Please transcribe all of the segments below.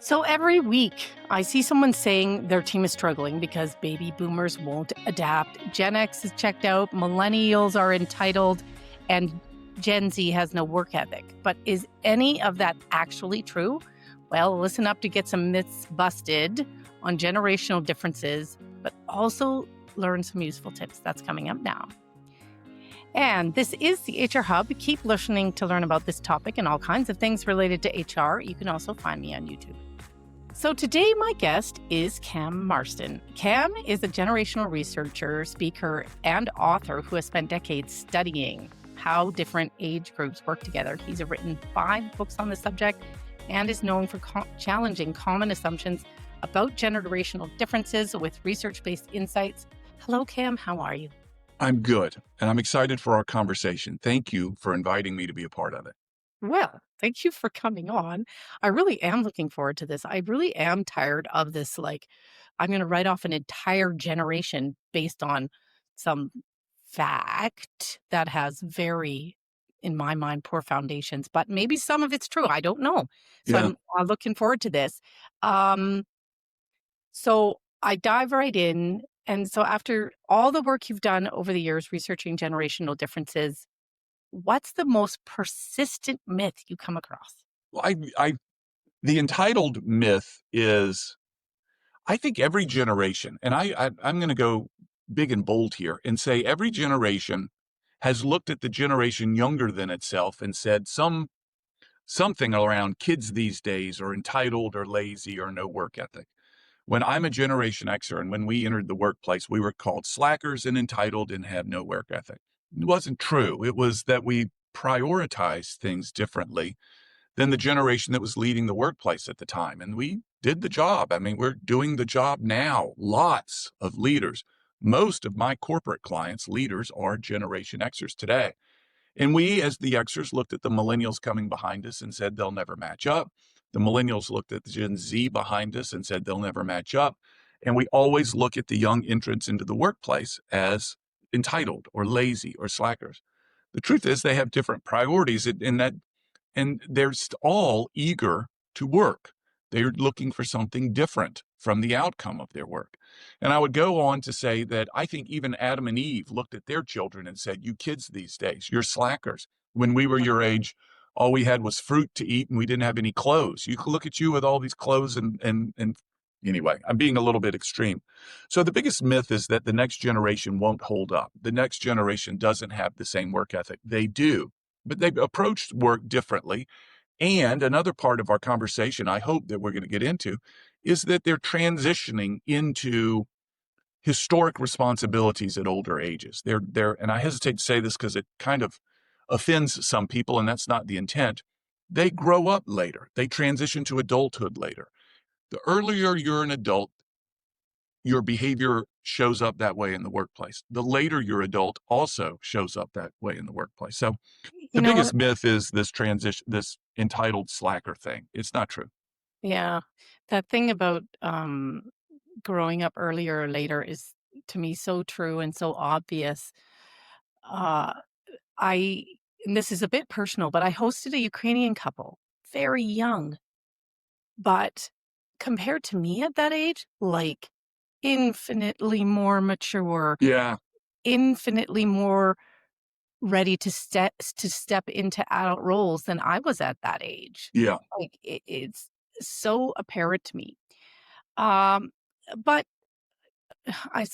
So every week, I see someone saying their team is struggling because baby boomers won't adapt. Gen X is checked out, millennials are entitled, and Gen Z has no work ethic. But is any of that actually true? Well, listen up to get some myths busted on generational differences, but also learn some useful tips. That's coming up now. And this is the HR Hub. Keep listening to learn about this topic and all kinds of things related to HR. You can also find me on YouTube. So today, my guest is Cam Marston. Cam is a generational researcher, speaker, and author who has spent decades studying how different age groups work together. He's written 5 books on the subject and is known for challenging common assumptions about generational differences with research-based insights. Hello, Cam. How are you? I'm good, and I'm excited for our conversation. Thank you for inviting me to be a part of it. Well, thank you for coming on. I really am looking forward to this. I really am tired of this, I'm going to write off an entire generation based on some fact that has very, in my mind, poor foundations, but maybe some of it's true. I don't know. So Yeah. I'm looking forward to this. So I dive right in. And so after all the work you've done over the years researching generational differences, what's the most persistent myth you come across? Well, the entitled myth is, I think every generation, and I'm going to go big and bold here and say every generation has looked at the generation younger than itself and said something around kids these days are entitled or lazy or no work ethic. When I'm a Generation Xer and when we entered the workplace, we were called slackers and entitled and have no work ethic. It wasn't true. It was that we prioritized things differently than the generation that was leading the workplace at the time. And we did the job. I mean, we're doing the job now. Lots of leaders. Most of my corporate clients, leaders, are Generation Xers today. And we, as the Xers, looked at the millennials coming behind us and said they'll never match up. The millennials looked at the Gen Z behind us and said they'll never match up. And we always look at the young entrants into the workplace as entitled or lazy or slackers. The truth is they have different priorities and they're all eager to work. They're looking for something different from the outcome of their work. And I would go on to say that I think even Adam and Eve looked at their children and said, you kids these days, you're slackers. When we were your age, all we had was fruit to eat and we didn't have any clothes. You look at you with all these clothes and anyway, I'm being a little bit extreme. So the biggest myth is that the next generation won't hold up. The next generation doesn't have the same work ethic. They do, but they've approached work differently. And another part of our conversation, I hope that we're going to get into, is that they're transitioning into historic responsibilities at older ages. And I hesitate to say this because it kind of offends some people, and that's not the intent. They grow up later. They transition to adulthood later. The earlier you're an adult, your behavior shows up that way in the workplace. The later you're adult also shows up that way in the workplace. So the biggest myth is this transition, this entitled slacker thing. It's not true. Yeah. That thing about growing up earlier or later is, to me, so true and so obvious. Uh, I, and this is a bit personal, but I hosted a Ukrainian couple, very young, but compared to me at that age, like infinitely more mature, Yeah. infinitely more ready to step into adult roles than I was at that age. Yeah. Like it's so apparent to me. Um, but I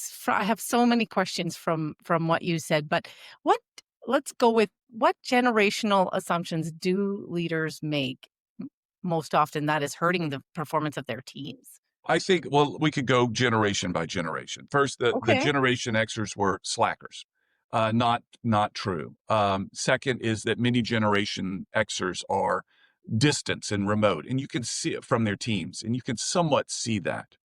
have so many questions from what you said. But what let's go with what generational assumptions do leaders make most often that is hurting the performance of their teams? I think, well, we could go generation by generation. First, the Okay. Generation Xers were slackers. Not true. Second is that many Generation Xers are distant and remote, and you can see it from their teams, and you can somewhat see that.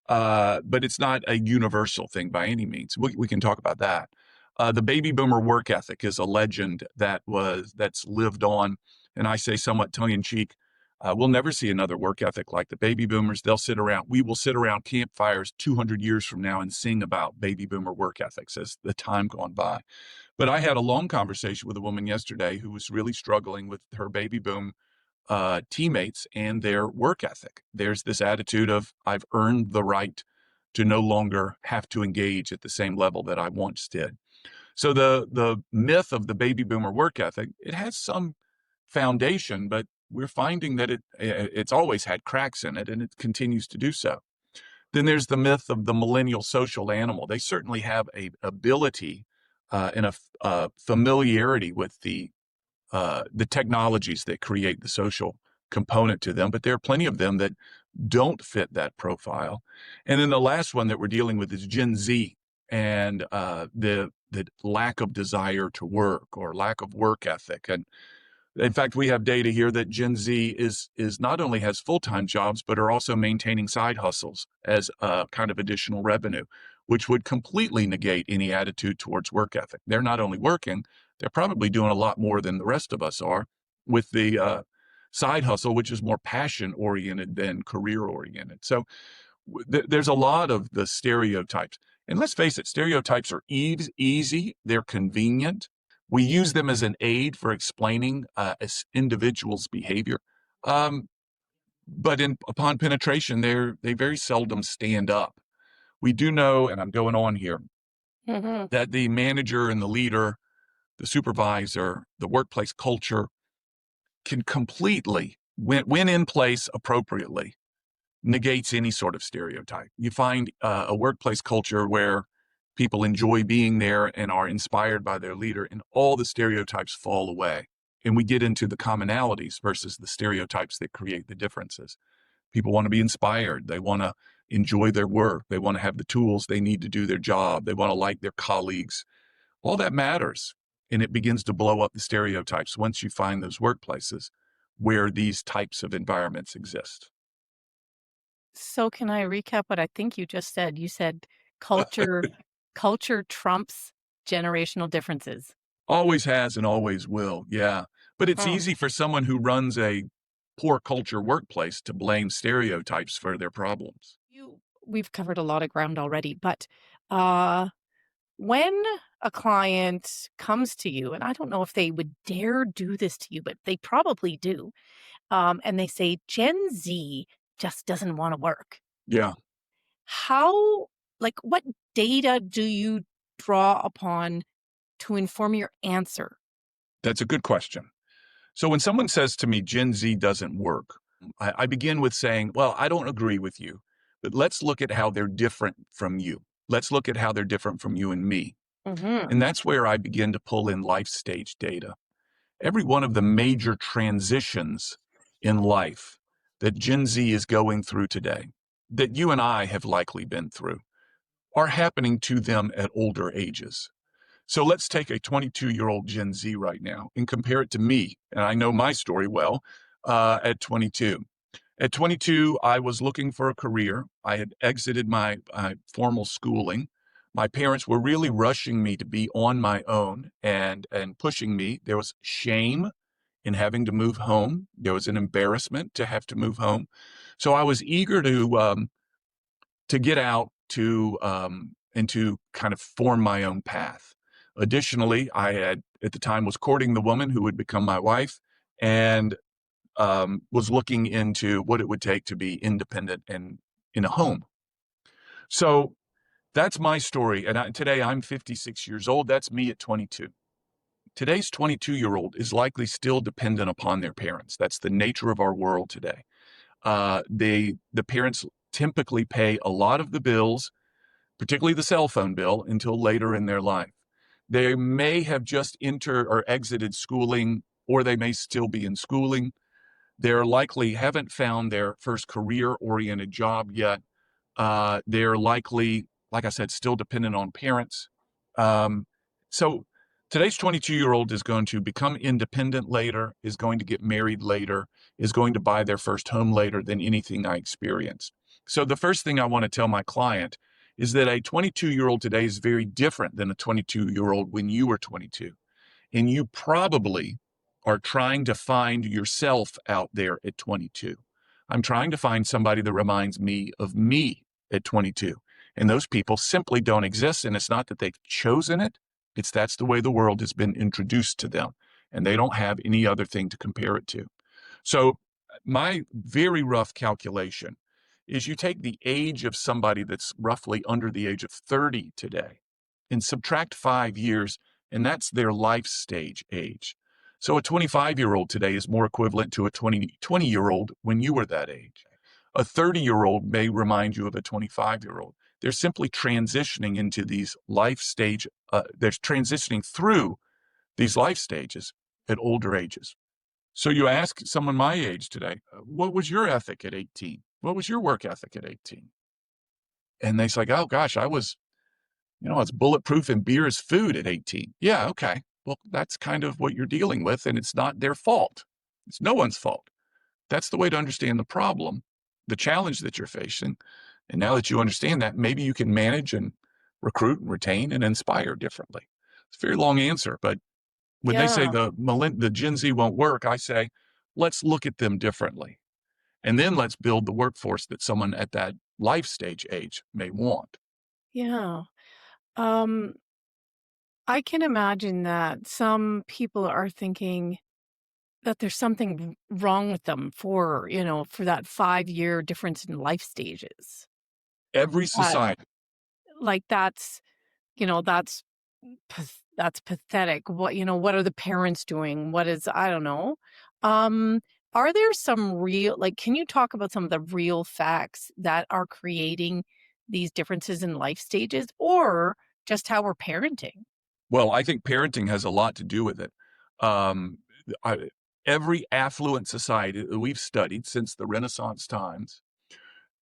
But it's not a universal thing by any means. We can talk about that. The baby boomer work ethic is a legend that's lived on, and I say somewhat tongue in cheek. We'll never see another work ethic like the baby boomers. We will sit around campfires 200 years from now and sing about baby boomer work ethics as the time gone by. But I had a long conversation with a woman yesterday who was really struggling with her baby boom teammates and their work ethic. There's this attitude of, I've earned the right to no longer have to engage at the same level that I once did. So the myth of the baby boomer work ethic, it has some foundation, but we're finding that it's always had cracks in it, and it continues to do so. Then there's the myth of the millennial social animal. They certainly have a ability and a familiarity with the technologies that create the social component to them, but there are plenty of them that don't fit that profile. And then the last one that we're dealing with is Gen Z, and the lack of desire to work or lack of work ethic. And in fact, we have data here that Gen Z is not only has full-time jobs, but are also maintaining side hustles as a kind of additional revenue, which would completely negate any attitude towards work ethic. They're not only working, they're probably doing a lot more than the rest of us are with the side hustle, which is more passion-oriented than career-oriented. So there's a lot of the stereotypes. And let's face it, stereotypes are easy, they're convenient. We use them as an aid for explaining as individuals' behavior. But upon penetration, they very seldom stand up. We do know, and I'm going on here, that the manager and the leader, the supervisor, the workplace culture can completely, when in place appropriately, negates any sort of stereotype. You find a workplace culture where people enjoy being there and are inspired by their leader, and all the stereotypes fall away. And we get into the commonalities versus the stereotypes that create the differences. People want to be inspired. They want to enjoy their work. They want to have the tools they need to do their job. They want to like their colleagues. All that matters. And it begins to blow up the stereotypes once you find those workplaces where these types of environments exist. So can I recap what I think you just said? You said culture culture trumps generational differences. Always has and always will, yeah. But it's easy for someone who runs a poor culture workplace to blame stereotypes for their problems. We've covered a lot of ground already, but when a client comes to you, and I don't know if they would dare do this to you, but they probably do, and they say Gen Z just doesn't want to work. Yeah, What data do you draw upon to inform your answer? that's a good question. So when someone says to me, Gen Z doesn't work, I begin with saying, well, I don't agree with you, but let's look at how they're different from you. Let's look at how they're different from you and me. And that's where I begin to pull in life stage data. Every one of the major transitions in life that Gen Z is going through today, that you and I have likely been through, are happening to them at older ages. So let's take a 22-year-old Gen Z right now and compare it to me. And I know my story well at 22. At 22, I was looking for a career. I had exited my formal schooling. My parents were really rushing me to be on my own and pushing me. There was shame in having to move home. There was an embarrassment to have to move home. So I was eager to get out and to kind of form my own path. Additionally, I had at the time was courting the woman who would become my wife, and was looking into what it would take to be independent and in a home. So that's my story. And today I'm 56 years old. That's me at 22. Today's 22-year-old is likely still dependent upon their parents. That's the nature of our world today. The parents typically pay a lot of the bills, particularly the cell phone bill, until later in their life. They may have just entered or exited schooling, or they may still be in schooling. They're likely haven't found their first career-oriented job yet. They're likely, like I said, still dependent on parents. So today's 22-year-old is going to become independent later, is going to get married later, is going to buy their first home later than anything I experienced. So the first thing I want to tell my client is that a 22-year-old today is very different than a 22-year-old when you were 22. And you probably are trying to find yourself out there at 22. I'm trying to find somebody that reminds me of me at 22. And those people simply don't exist. And it's not that they've chosen it. That's the way the world has been introduced to them. And they don't have any other thing to compare it to. So my very rough calculation is you take the age of somebody that's roughly under the age of 30 today and subtract 5 years, and that's their life stage age. So a 25-year-old today is more equivalent to a 20-year-old when you were that age. A 30-year-old may remind you of a 25-year-old. They're simply transitioning into these life stage, they're transitioning through these life stages at older ages. So you ask someone my age today, what was your ethic at 18? What was your work ethic at 18? And they say, oh gosh, it's bulletproof and beer is food at 18. Yeah, okay. Well, that's kind of what you're dealing with, and it's not their fault. It's no one's fault. That's the way to understand the problem, the challenge that you're facing. And now that you understand that, maybe you can manage and recruit and retain and inspire differently. It's a very long answer, but when they say Yeah. the Gen Z won't work, I say, let's look at them differently. And then let's build the workforce that someone at that life stage age may want. Yeah. Um, I can imagine that some people are thinking that there's something wrong with them for that 5-year difference in life stages. Every That society, like that's that's pathetic. What are the parents doing? What is I don't know. Um, are there some can you talk about some of the real facts that are creating these differences in life stages or just how we're parenting? well, I think parenting has a lot to do with it. Um, I, every affluent society that we've studied since the Renaissance times,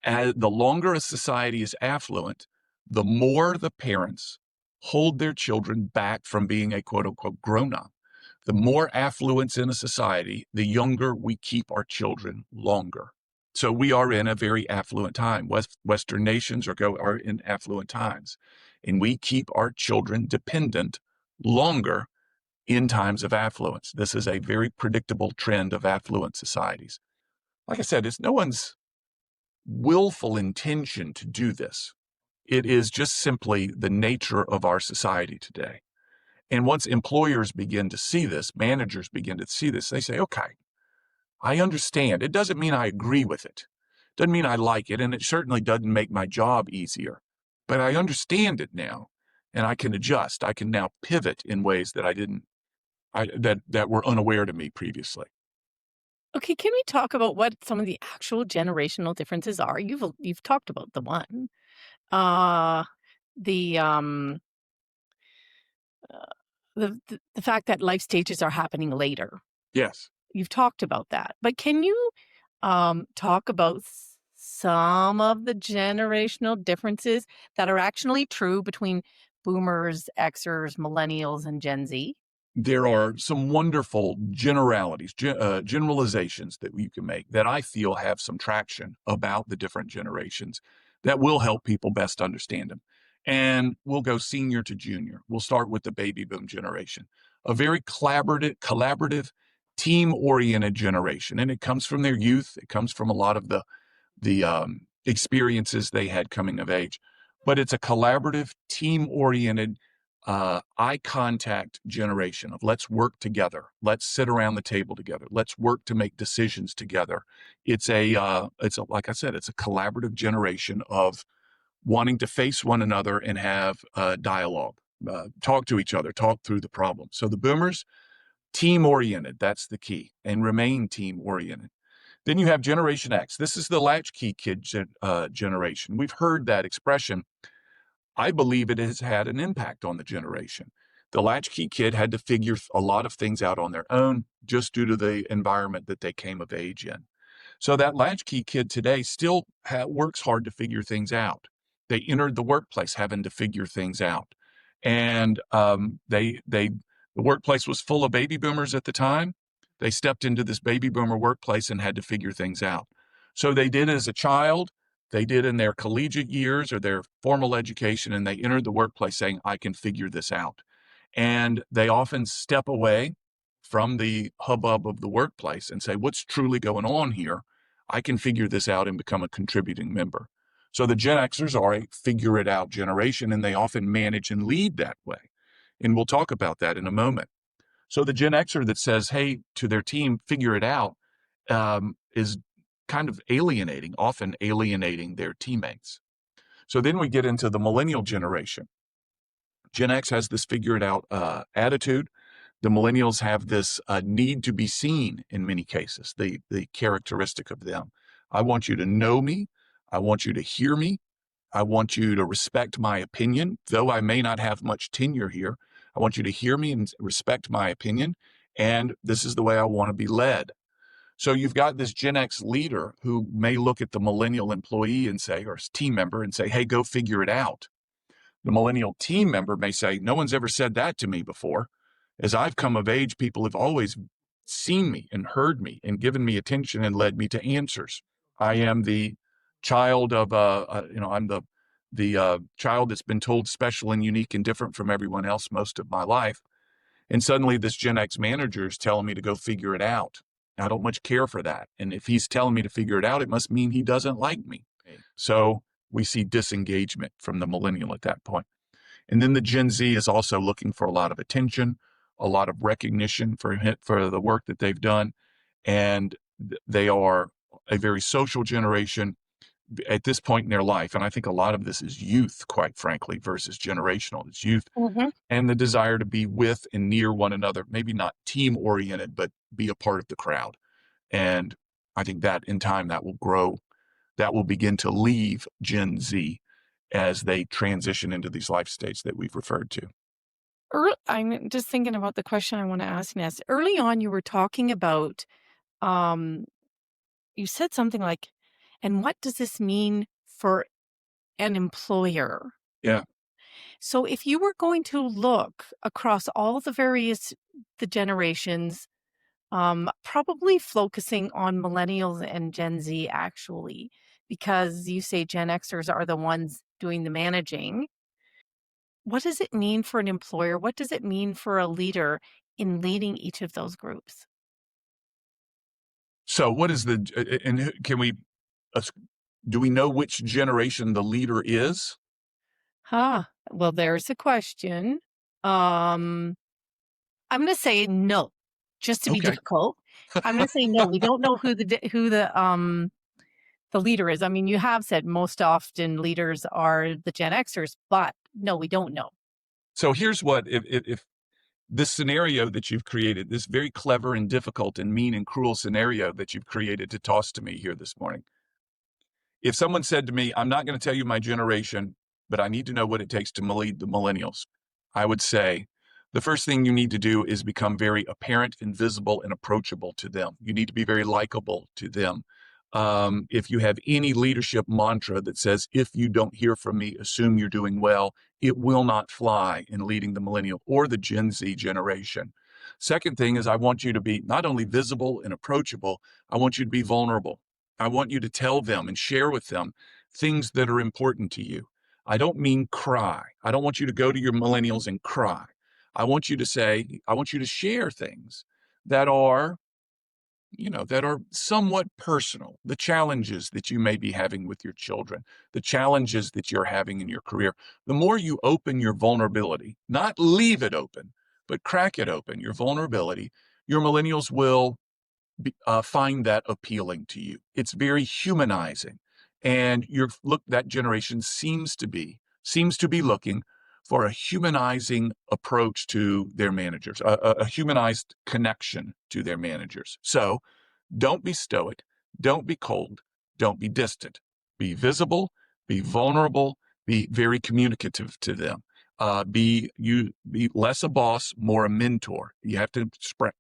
the longer a society is affluent, the more the parents hold their children back from being a quote unquote grown up. The more affluence in a society, the younger we keep our children longer. So we are in a very affluent time. Western nations are in affluent times, and we keep our children dependent longer in times of affluence. This is a very predictable trend of affluent societies. Like I said, it's no one's willful intention to do this. It is just simply the nature of our society today. And once employers begin to see this, managers begin to see this, they say, okay, I understand. It doesn't mean I agree with it. Doesn't mean I like it. And it certainly doesn't make my job easier. But I understand it now and I can adjust. I can now pivot in ways that that were unaware to me previously. Okay, can we talk about what some of the actual generational differences are? You've talked about the one. Uh the uh, the fact that life stages are happening later. Yes. You've talked about that. But can you talk about some of the generational differences that are actually true between boomers, Xers, millennials, and Gen Z? There are some wonderful generalizations that you can make that I feel have some traction about the different generations that will help people best understand them. And we'll go senior to junior. We'll start with the baby boom generation, a very collaborative, team-oriented generation. And it comes from their youth. It comes from a lot of the experiences they had coming of age. But it's a collaborative, team-oriented, eye contact generation of let's work together, let's sit around the table together, let's work to make decisions together. It's a like I said, it's a collaborative generation of wanting to face one another and have dialogue, talk to each other, talk through the problem. So the boomers, team oriented, that's the key, and remain team oriented. Then you have Generation X. This is the latchkey kid generation. We've heard that expression. I believe it has had an impact on the generation. The latchkey kid had to figure a lot of things out on their own just due to the environment that they came of age in. So that latchkey kid today still works hard to figure things out. They entered the workplace having to figure things out, and the workplace was full of baby boomers at the time. They stepped into this baby boomer workplace and had to figure things out. So they did as a child, they did in their collegiate years or their formal education, and they entered the workplace saying, I can figure this out. And they often step away from the hubbub of the workplace and say, what's truly going on here? I can figure this out and become a contributing member. So the Gen Xers are a figure it out generation, and they often manage and lead that way. And we'll talk about that in a moment. So the Gen Xer that says, hey, to their team, figure it out, is kind of often alienating their teammates. So then we get into the millennial generation. Gen X has this figured out attitude. The millennials have this need to be seen in many cases, the characteristic of them. I want you to know me. I want you to hear me. I want you to respect my opinion, though I may not have much tenure here. I want you to hear me and respect my opinion. And this is the way I want to be led. So you've got this Gen X leader who may look at the millennial employee and say, or team member and say, hey, go figure it out. The millennial team member may say, no one's ever said that to me before. As I've come of age, people have always seen me and heard me and given me attention and led me to answers. I am the child of, I'm the child that's been told special and unique and different from everyone else most of my life. And suddenly this Gen X manager is telling me to go figure it out. I don't much care for that. And if he's telling me to figure it out, it must mean he doesn't like me. So we see disengagement from the millennial at that point. And then the Gen Z is also looking for a lot of attention, a lot of recognition for the work that they've done. And they are a very social generation at this point in their life. And I think a lot of this is youth, quite frankly, versus generational. It's youth and the desire to be with and near one another, maybe not team oriented, but be a part of the crowd. And I think that in time that will grow, that will begin to leave Gen Z as they transition into these life states that we've referred to. I'm just thinking about the question I want to ask Ness. Early on, you were talking about, you said something like, and what does this mean for an employer? Yeah. So if you were going to look across all the generations, probably focusing on millennials and Gen Z actually, because you say Gen Xers are the ones doing the managing. What does it mean for an employer? What does it mean for a leader in leading each of those groups? So what is and do we know which generation the leader is? Well, there's the question. I'm going to say no, just to be Okay. difficult. I'm going to say no. We don't know who the leader is. I mean, you have said most often leaders are the Gen Xers, but no, we don't know. So here's what, if this scenario that you've created, this very clever and difficult and mean and cruel scenario that you've created to toss to me here this morning. If someone said to me, I'm not going to tell you my generation, but I need to know what it takes to lead the millennials, I would say the first thing you need to do is become very apparent and visible and approachable to them. You need to be very likable to them. If you have any leadership mantra that says, if you don't hear from me, assume you're doing well, it will not fly in leading the millennial or the Gen Z generation. Second thing is I want you to be not only visible and approachable, I want you to be vulnerable. I want you to tell them and share with them things that are important to you. I don't mean cry. I don't want you to go to your millennials and cry. I want you to share things that are that are somewhat personal, the challenges that you may be having with your children, the challenges that you're having in your career. The more you open your vulnerability, not leave it open, but crack it open, your vulnerability, your millennials will find that appealing to you. It's very humanizing. And that generation seems to be looking for a humanizing approach to their managers, a humanized connection to their managers. So don't be stoic, don't be cold, don't be distant. Be visible, be vulnerable, be very communicative to them. Be less a boss, more a mentor. You have to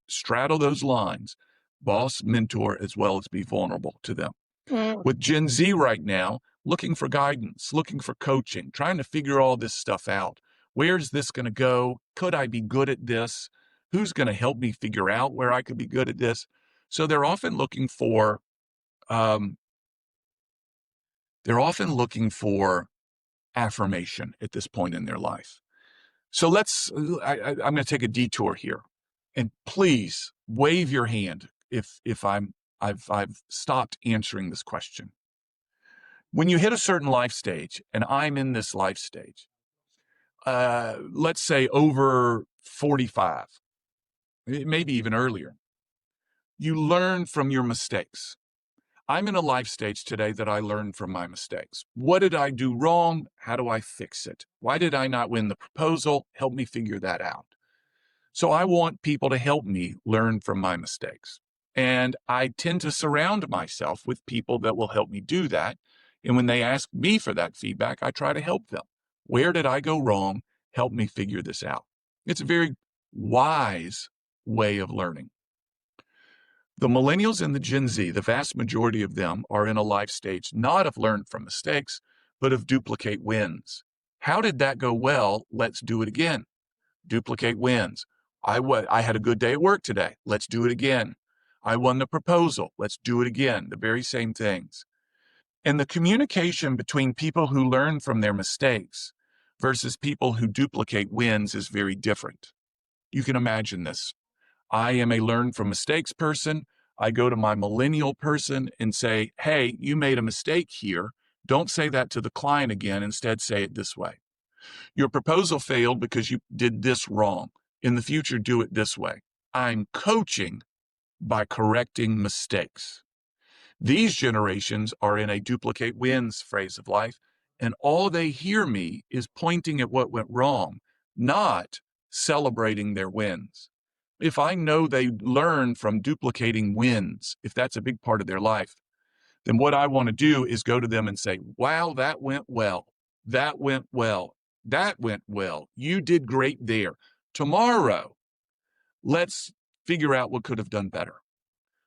straddle those lines, boss, mentor, as well as be vulnerable to them. With Gen Z right now, looking for guidance, looking for coaching, trying to figure all this stuff out. Where's this going to go? Could I be good at this? Who's going to help me figure out where I could be good at this? So they're often looking for affirmation at this point in their life. So I'm going to take a detour here, and please wave your hand if I've stopped answering this question. When you hit a certain life stage, and I'm in this life stage, let's say over 45, maybe even earlier, You learn from your mistakes. I'm in a life stage today that I learn from my mistakes. What did I do wrong? How do I fix it? Why did I not win the proposal? Help me figure that out. So I want people to help me learn from my mistakes. And I tend to surround myself with people that will help me do that. And when they ask me for that feedback, I try to help them. Where did I go wrong? Help me figure this out. It's a very wise way of learning. The millennials and the Gen Z, the vast majority of them are in a life stage not of learn from mistakes, but of duplicate wins. How did that go well? Let's do it again. Duplicate wins. I had a good day at work today. Let's do it again. I won the proposal. Let's do it again. The very same things. And the communication between people who learn from their mistakes versus people who duplicate wins is very different. You can imagine this. I am a learn from mistakes person. I go to my millennial person and say, hey, you made a mistake here. Don't say that to the client again. Instead, say it this way. Your proposal failed because you did this wrong. In the future, do it this way. I'm coaching by correcting mistakes. These generations are in a duplicate wins phase of life, and all they hear me is pointing at what went wrong, not celebrating their wins. If I know they learn from duplicating wins, if that's a big part of their life, then what I want to do is go to them and say, wow, that went well. That went well. That went well. You did great there. Tomorrow, let's figure out what could have done better.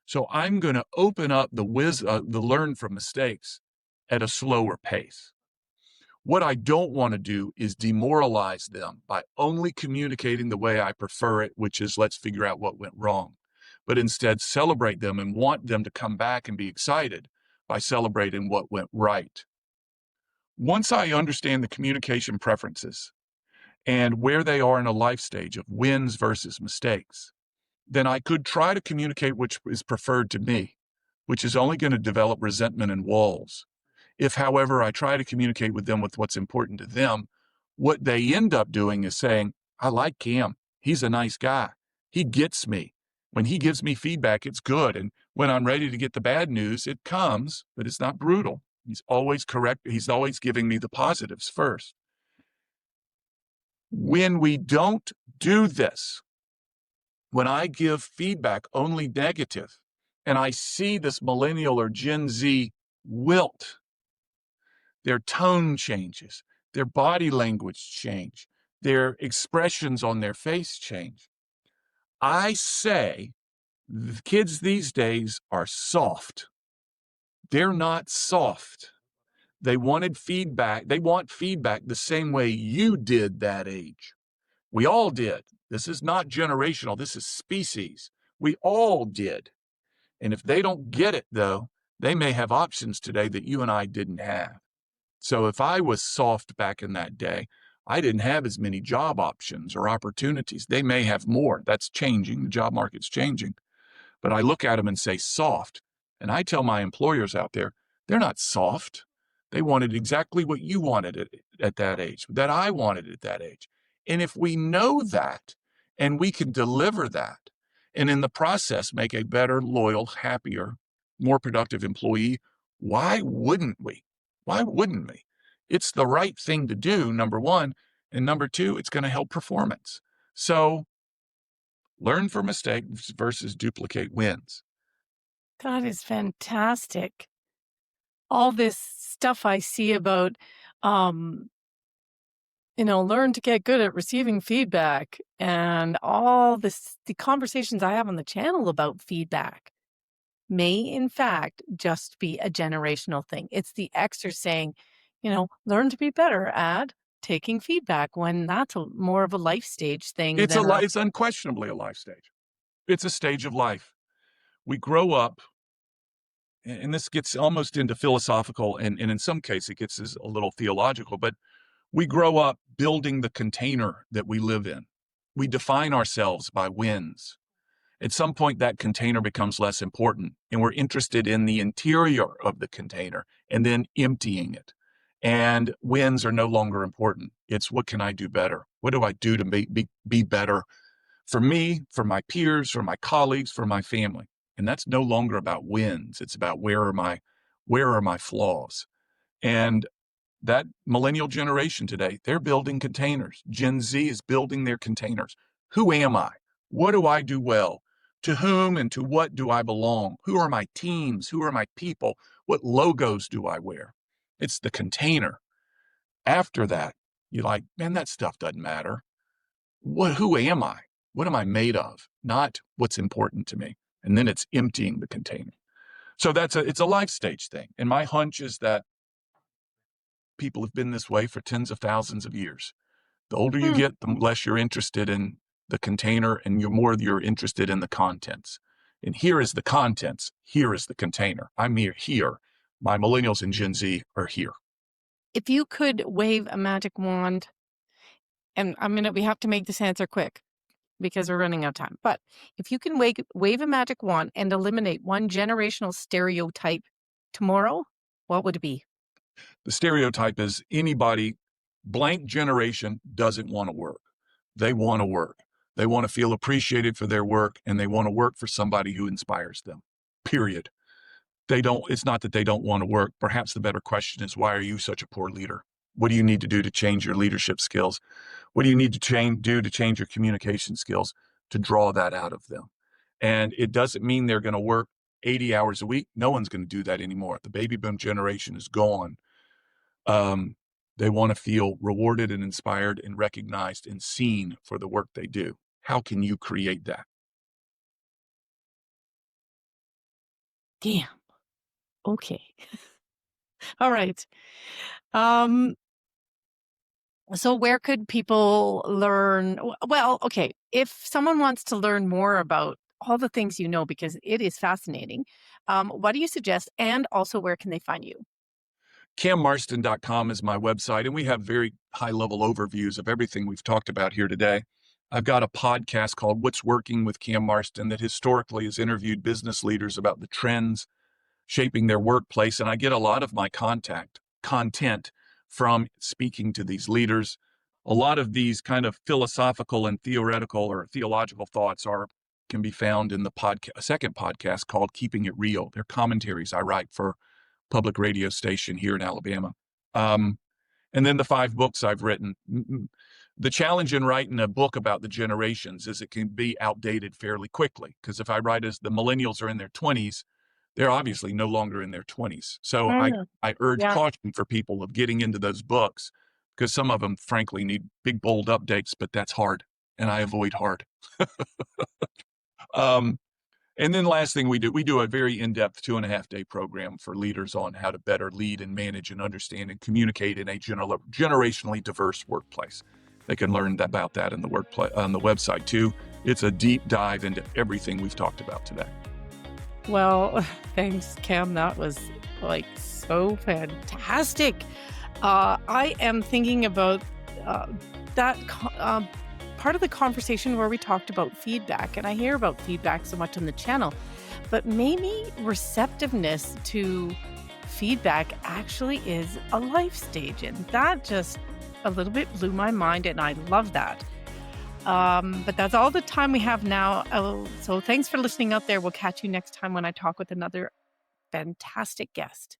So I'm going to open up the learn from mistakes at a slower pace. What I don't want to do is demoralize them by only communicating the way I prefer it, which is let's figure out what went wrong, but instead celebrate them and want them to come back and be excited by celebrating what went right. Once I understand the communication preferences and where they are in a life stage of wins versus mistakes, then I could try to communicate which is preferred to me, which is only going to develop resentment and walls. If, however, I try to communicate with them with what's important to them, what they end up doing is saying, I like Cam. He's a nice guy. He gets me. When he gives me feedback, it's good. And when I'm ready to get the bad news, it comes, but it's not brutal. He's always correct. He's always giving me the positives first. When we don't do this, when I give feedback only negative, and I see this millennial or Gen Z wilt, their tone changes, their body language change, their expressions on their face change. I say the kids these days are soft. They're not soft. They wanted feedback. They want feedback the same way you did that age. We all did. This is not generational. This is species. We all did. And if they don't get it, though, they may have options today that you and I didn't have. So if I was soft back in that day, I didn't have as many job options or opportunities. They may have more. That's changing. The job market's changing. But I look at them and say soft. And I tell my employers out there, they're not soft. They wanted exactly what you wanted at that age, that I wanted at that age. And if we know that and we can deliver that, and in the process make a better, loyal, happier, more productive employee, why wouldn't we? Why wouldn't we? It's the right thing to do, number one. And number two, it's going to help performance. So learn from mistakes versus duplicate wins. That is fantastic. All this stuff I see about, learn to get good at receiving feedback and all the conversations I have on the channel about feedback may in fact just be a generational thing. It's the Xers saying, learn to be better at taking feedback when that's more of a life stage thing. It's unquestionably a life stage. It's a stage of life. We grow up, and this gets almost into philosophical, and in some cases it gets a little theological, but we grow up building the container that we live in. We define ourselves by wins. At some point, that container becomes less important, and we're interested in the interior of the container and then emptying it. And wins are no longer important. It's what can I do better? What do I do to be better for me, for my peers, for my colleagues, for my family? And that's no longer about wins. It's about where are my flaws? And that millennial generation today, they're building containers. Gen Z is building their containers. Who am I? What do I do well? To whom and to what do I belong? Who are my teams? Who are my people? What logos do I wear? It's the container. After that, you're like, man, that stuff doesn't matter. Who am I? What am I made of? Not what's important to me. And then it's emptying the container. So it's a life stage thing. And my hunch is that people have been this way for tens of thousands of years. The older you get, the less you're interested in the container and more you're interested in the contents. And here is the contents. Here is the container. I'm here. My millennials and Gen Z are here. If you could wave a magic wand, and we have to make this answer quick because we're running out of time. But if you can wave a magic wand and eliminate one generational stereotype tomorrow, what would it be? The stereotype is anybody, blank generation doesn't want to work. They want to work. They want to feel appreciated for their work, and they want to work for somebody who inspires them, period. It's not that they don't want to work. Perhaps the better question is, why are you such a poor leader? What do you need to do to change your leadership skills? What do you need to do to change your communication skills to draw that out of them? And it doesn't mean they're going to work 80 hours a week. No one's going to do that anymore. The baby boom generation is gone. They want to feel rewarded and inspired and recognized and seen for the work they do. How can you create that? Damn. Okay. All right. So where could people learn? Well, okay. If someone wants to learn more about all the things you know, because it is fascinating, what do you suggest? And also, where can they find you? CamMarston.com is my website, and we have very high-level overviews of everything we've talked about here today. I've got a podcast called What's Working with Cam Marston that historically has interviewed business leaders about the trends shaping their workplace, and I get a lot of my content from speaking to these leaders. A lot of these kind of philosophical and theoretical or theological thoughts can be found in the second podcast called Keeping It Real. They're commentaries I write for public radio station here in Alabama. And then the 5 books I've written. The challenge in writing a book about the generations is it can be outdated fairly quickly, because if I write as the millennials are in their 20s, they're obviously no longer in their 20s. So I urge caution for people of getting into those books, because some of them, frankly, need big, bold updates, but that's hard, and I avoid hard. And then last thing we do a very in-depth 2.5-day program for leaders on how to better lead and manage and understand and communicate in a generationally diverse workplace. They can learn about that in the on the website too. It's a deep dive into everything we've talked about today. Well, thanks, Cam. That was so fantastic. I am thinking about that part of the conversation where we talked about feedback, and I hear about feedback so much on the channel, but maybe receptiveness to feedback actually is a life stage, and that just a little bit blew my mind, and I love that. But that's all the time we have now. So thanks for listening out there. We'll catch you next time when I talk with another fantastic guest.